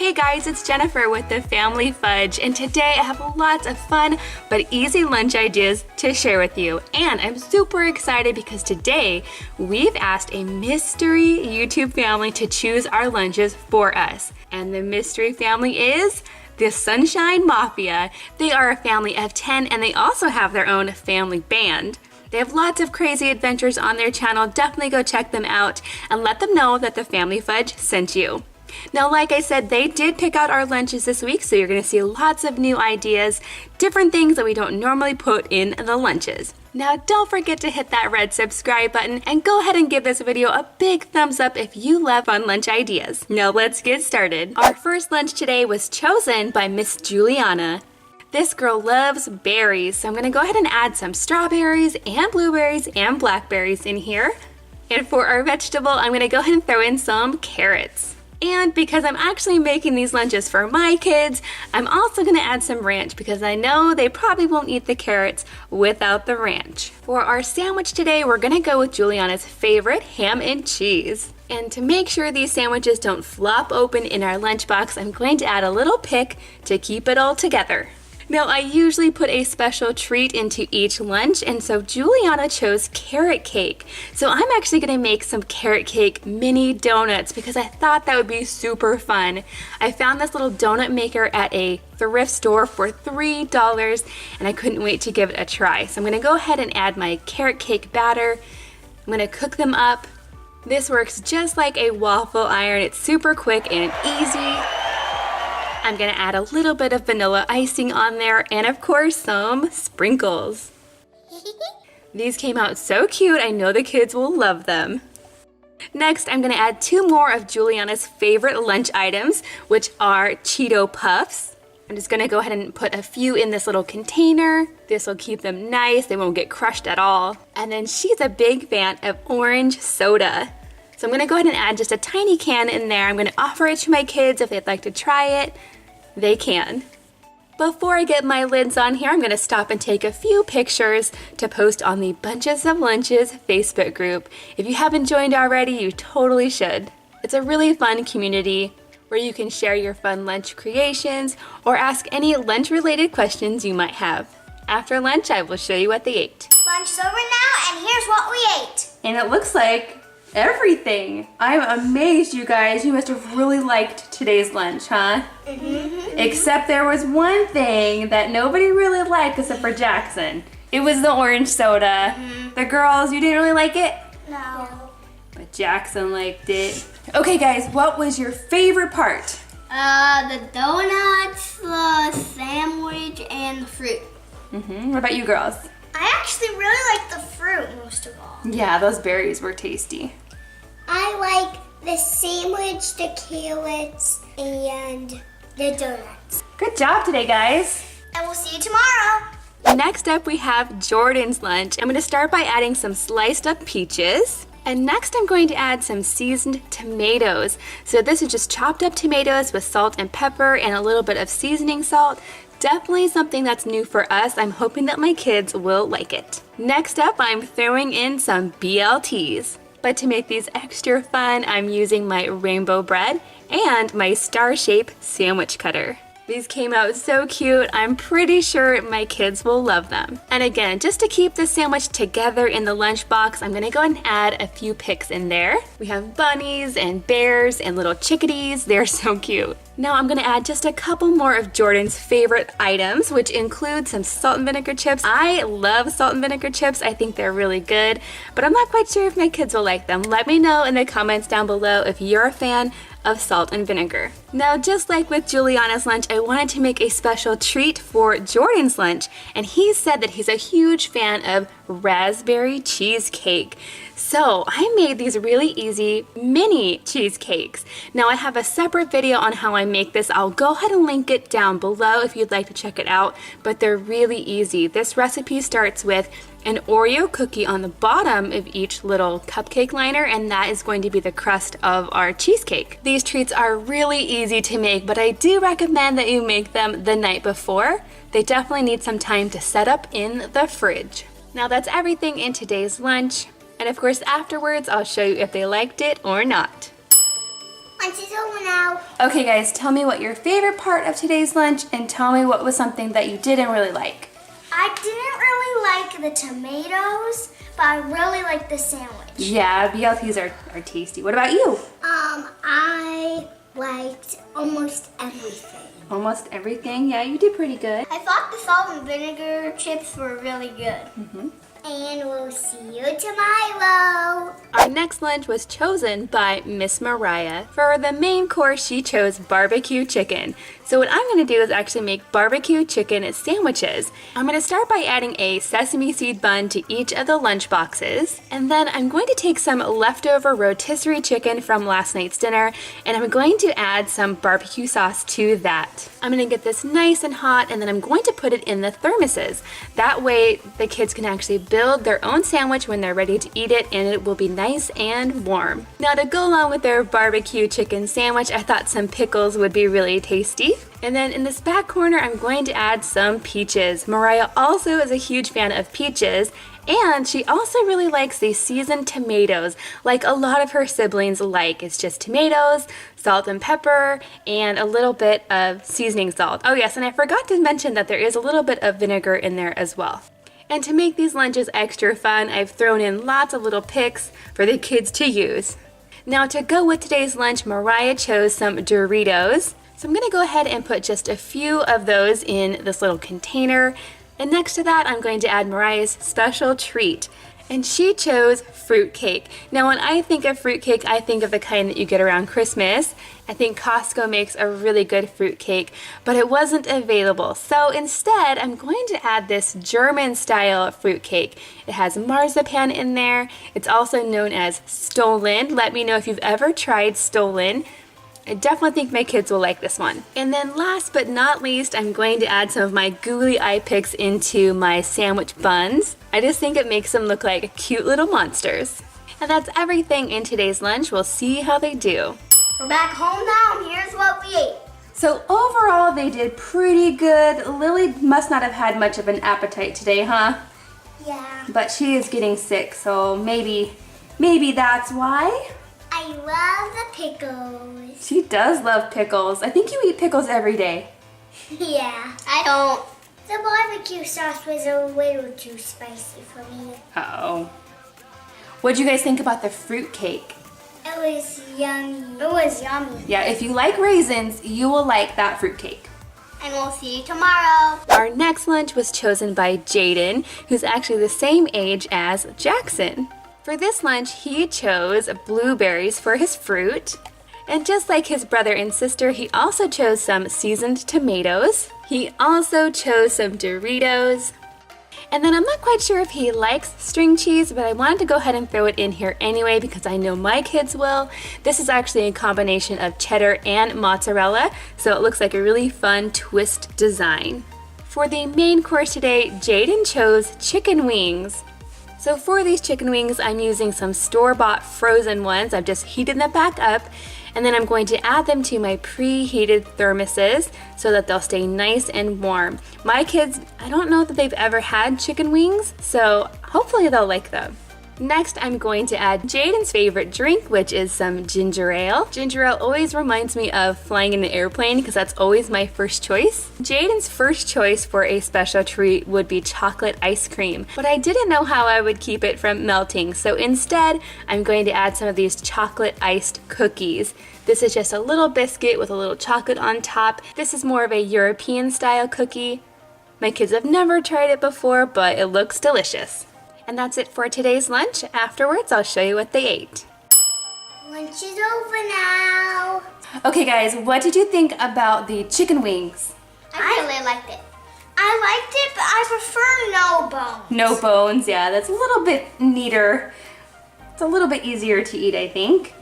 Hey guys, it's Jennifer with the Family Fudge, and today I have lots of fun but easy lunch ideas to share with you. And I'm super excited because today we've asked a mystery YouTube family to choose our lunches for us. And the mystery family is the Sunshine Mafia. They are a family of 10 and they also have their own family band. They have lots of crazy adventures on their channel. Definitely go check them out and let them know that the Family Fudge sent you. Now, like I said, they did pick out our lunches this week, so you're going to see lots of new ideas, different things that we don't normally put in the lunches. Now, don't forget to hit that red subscribe button and go ahead and give this video a big thumbs up if you love fun lunch ideas. Now, let's get started. Our first lunch today was chosen by Miss Juliana. This girl loves berries, so I'm going to go ahead and add some strawberries and blueberries and blackberries in here. And for our vegetable, I'm going to go ahead and throw in some carrots. And because I'm actually making these lunches for my kids, I'm also going to add some ranch because I know they probably won't eat the carrots without the ranch. For our sandwich today, we're going to go with Juliana's favorite, ham and cheese. And to make sure these sandwiches don't flop open in our lunchbox, I'm going to add a little pick to keep it all together. Now, I usually put a special treat into each lunch, and so Juliana chose carrot cake. So I'm actually going to make some carrot cake mini donuts because I thought that would be super fun. I found this little donut maker at a thrift store for $3, and I couldn't wait to give it a try. So I'm going to go ahead and add my carrot cake batter. I'm going to cook them up. This works just like a waffle iron. It's super quick and easy. I'm gonna add a little bit of vanilla icing on there and of course some sprinkles. These came out so cute, I know the kids will love them. Next, I'm gonna add 2 more of Juliana's favorite lunch items, which are Cheeto Puffs. I'm just gonna go ahead and put a few in this little container. This will keep them nice, they won't get crushed at all. And then she's a big fan of orange soda. So I'm gonna go ahead and add just a tiny can in there. I'm gonna offer it to my kids if they'd like to try it. They can. Before I get my lids on here, I'm going to stop and take a few pictures to post on the Bunches of Lunches Facebook group. If you haven't joined already, you totally should. It's a really fun community where you can share your fun lunch creations or ask any lunch-related questions you might have. After lunch, I will show you what they ate. Lunch's over now, and here's what we ate. And it looks like everything. I'm amazed, you guys. You must have really liked today's lunch, huh? Mm-hmm. Except there was one thing that nobody really liked except for Jackson. It was the orange soda. Mm-hmm. The girls, you didn't really like it? No. But Jackson liked it. Okay, guys, what was your favorite part? The donuts, the sandwich, and the fruit. Mm-hmm. What about you girls? I actually really like the fruit most of all. Yeah, those berries were tasty. I like the sandwich, the carrots, and the donuts. Good job today, guys. And we'll see you tomorrow. Next up, we have Jordan's lunch. I'm going to start by adding some sliced up peaches. And next, I'm going to add some seasoned tomatoes. So this is just chopped up tomatoes with salt and pepper and a little bit of seasoning salt. Definitely something that's new for us. I'm hoping that my kids will like it. Next up, I'm throwing in some BLTs. But to make these extra fun, I'm using my rainbow bread and my star-shaped sandwich cutter. These came out so cute. I'm pretty sure my kids will love them. And again, just to keep the sandwich together in the lunchbox, I'm gonna go ahead and add a few pics in there. We have bunnies and bears and little chickadees. They're so cute. Now I'm gonna add just a couple more of Jordan's favorite items, which include some salt and vinegar chips. I love salt and vinegar chips. I think they're really good, but I'm not quite sure if my kids will like them. Let me know in the comments down below if you're a fan of salt and vinegar. Now, just like with Juliana's lunch, I wanted to make a special treat for Jordan's lunch, and he said that he's a huge fan of raspberry cheesecake. So I made these really easy mini cheesecakes. Now I have a separate video on how I make this. I'll go ahead and link it down below if you'd like to check it out, but they're really easy. This recipe starts with an Oreo cookie on the bottom of each little cupcake liner, and that is going to be the crust of our cheesecake. These treats are really easy to make, but I do recommend that you make them the night before. They definitely need some time to set up in the fridge. Now that's everything in today's lunch, and of course afterwards I'll show you if they liked it or not. Lunch is over now. Okay guys, tell me what your favorite part of today's lunch and tell me what was something that you didn't really like. I didn't really like the tomatoes, but I really like the sandwich. Yeah, BLTs are tasty. What about you? I liked almost everything. Almost everything? Yeah, you did pretty good. I thought the salt and vinegar chips were really good. And we'll see you tomorrow. Our next lunch was chosen by Miss Mariah. For the main course, she chose barbecue chicken. So what I'm going to do is actually make barbecue chicken sandwiches. I'm going to start by adding a sesame seed bun to each of the lunch boxes. And then I'm going to take some leftover rotisserie chicken from last night's dinner, and I'm going to add some barbecue sauce to that. I'm going to get this nice and hot, and then I'm going to put it in the thermoses. That way the kids can actually build their own sandwich when they're ready to eat it, and it will be nice and warm. Now, to go along with their barbecue chicken sandwich, I thought some pickles would be really tasty. And then in this back corner, I'm going to add some peaches. Mariah also is a huge fan of peaches, and she also really likes these seasoned tomatoes, like a lot of her siblings like. It's just tomatoes, salt and pepper, and a little bit of seasoning salt. Oh yes, and I forgot to mention that there is a little bit of vinegar in there as well. And to make these lunches extra fun, I've thrown in lots of little picks for the kids to use. Now, to go with today's lunch, Mariah chose some Doritos. So I'm going to go ahead and put just a few of those in this little container. And next to that, I'm going to add Mariah's special treat. And she chose fruitcake. Now, when I think of fruitcake, I think of the kind that you get around Christmas. I think Costco makes a really good fruitcake, but it wasn't available. So instead, I'm going to add this German-style fruitcake. It has marzipan in there. It's also known as Stollen. Let me know if you've ever tried Stollen. I definitely think my kids will like this one. And then last but not least, I'm going to add some of my googly eye picks into my sandwich buns. I just think it makes them look like cute little monsters. And that's everything in today's lunch. We'll see how they do. We're back home now, and here's what we ate. So overall, they did pretty good. Lily must not have had much of an appetite today, huh? Yeah. But she is getting sick, so maybe that's why. I love the pickles. She does love pickles. I think you eat pickles every day. Yeah, I don't. The barbecue sauce was a little too spicy for me. Uh-oh. What'd you guys think about the fruit cake? It was yummy. It was yummy. Yeah, if you like raisins, you will like that fruit cake. And we'll see you tomorrow. Our next lunch was chosen by Jaden, who's actually the same age as Jackson. For this lunch, he chose blueberries for his fruit. And just like his brother and sister, he also chose some seasoned tomatoes. He also chose some Doritos. And then I'm not quite sure if he likes string cheese, but I wanted to go ahead and throw it in here anyway because I know my kids will. This is actually a combination of cheddar and mozzarella, so it looks like a really fun twist design. For the main course today, Jaden chose chicken wings. So for these chicken wings, I'm using some store-bought frozen ones. I've just heated them back up, and then I'm going to add them to my preheated thermoses so that they'll stay nice and warm. My kids, I don't know that they've ever had chicken wings, so hopefully they'll like them. Next, I'm going to add Jaden's favorite drink, which is some ginger ale. Ginger ale always reminds me of flying in an airplane because that's always my first choice. Jaden's first choice for a special treat would be chocolate ice cream, but I didn't know how I would keep it from melting, so instead, I'm going to add some of these chocolate iced cookies. This is just a little biscuit with a little chocolate on top. This is more of a European style cookie. My kids have never tried it before, but it looks delicious. And that's it for today's lunch. Afterwards, I'll show you what they ate. Lunch is over now. Okay guys, what did you think about the chicken wings? I really liked it. I liked it, but I prefer no bones. No bones, yeah, that's a little bit neater. It's a little bit easier to eat, I think.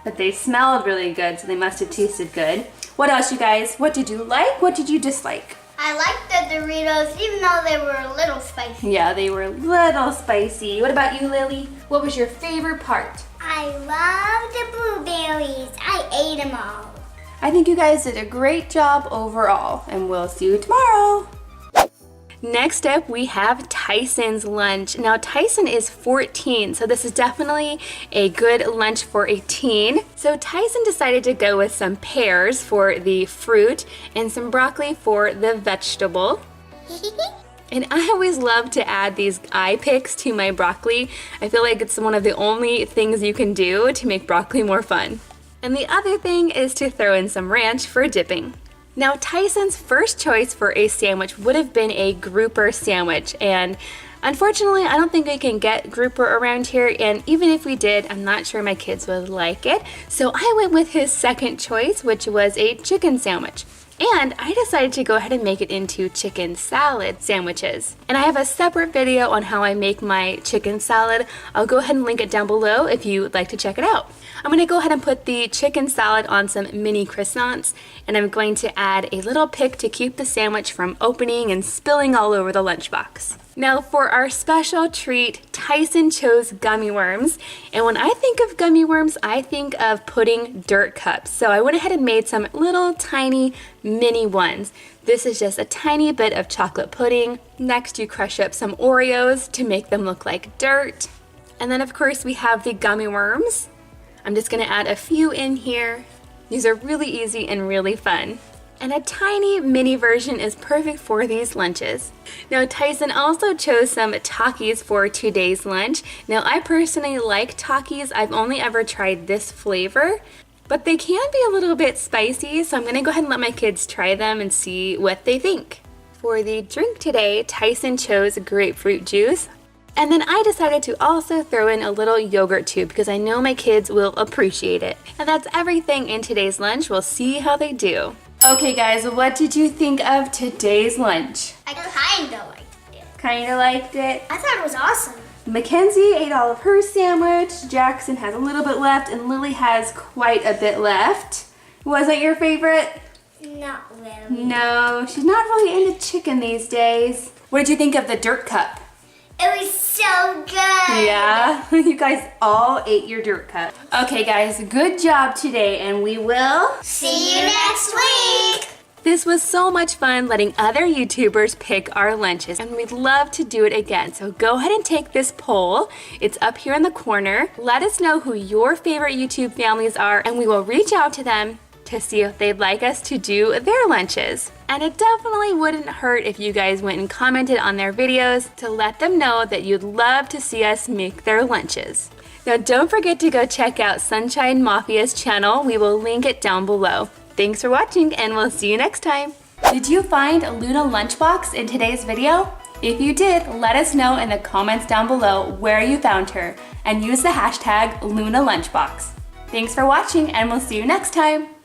But they smelled really good, so they must have tasted good. What else, you guys? What did you like? What did you dislike? I liked the Doritos, even though they were a little spicy. Yeah, they were a little spicy. What about you, Lily? What was your favorite part? I love the blueberries. I ate them all. I think you guys did a great job overall, and we'll see you tomorrow. Next up, we have Tyson's lunch. Now, Tyson is 14, so this is definitely a good lunch for a teen. So Tyson decided to go with some pears for the fruit and some broccoli for the vegetable. And I always love to add these eye picks to my broccoli. I feel like it's one of the only things you can do to make broccoli more fun. And the other thing is to throw in some ranch for dipping. Now, Tyson's first choice for a sandwich would have been a grouper sandwich, and unfortunately, I don't think we can get grouper around here, and even if we did, I'm not sure my kids would like it. So I went with his second choice, which was a chicken sandwich. And I decided to go ahead and make it into chicken salad sandwiches. And I have a separate video on how I make my chicken salad. I'll go ahead and link it down below if you would like to check it out. I'm going to go ahead and put the chicken salad on some mini croissants, and I'm going to add a little pick to keep the sandwich from opening and spilling all over the lunchbox. Now for our special treat, Tyson chose gummy worms. And when I think of gummy worms, I think of pudding dirt cups. So I went ahead and made some little tiny mini ones. This is just a tiny bit of chocolate pudding. Next, you crush up some Oreos to make them look like dirt. And then of course we have the gummy worms. I'm just gonna add a few in here. These are really easy and really fun. And a tiny mini version is perfect for these lunches. Now Tyson also chose some Takis for today's lunch. Now I personally like Takis. I've only ever tried this flavor, but they can be a little bit spicy, so I'm gonna go ahead and let my kids try them and see what they think. For the drink today, Tyson chose grapefruit juice. And then I decided to also throw in a little yogurt tube because I know my kids will appreciate it. And that's everything in today's lunch. We'll see how they do. Okay guys, what did you think of today's lunch? I kinda liked it. Kinda liked it? I thought it was awesome. Mackenzie ate all of her sandwich, Jackson has a little bit left, and Lily has quite a bit left. Was it your favorite? Not really. No, she's not really into chicken these days. What did you think of the dirt cup? It was so good. Yeah, you guys all ate your dirt cup. Okay guys, good job today, and we will see you next week. This was so much fun letting other YouTubers pick our lunches, and we'd love to do it again. So go ahead and take this poll. It's up here in the corner. Let us know who your favorite YouTube families are, and we will reach out to them to see if they'd like us to do their lunches. And it definitely wouldn't hurt if you guys went and commented on their videos to let them know that you'd love to see us make their lunches. Now don't forget to go check out Sunshine Mafia's channel. We will link it down below. Thanks for watching, and we'll see you next time. Did you find Luna Lunchbox in today's video? If you did, let us know in the comments down below where you found her, and use the hashtag Luna Lunchbox. Thanks for watching, and we'll see you next time.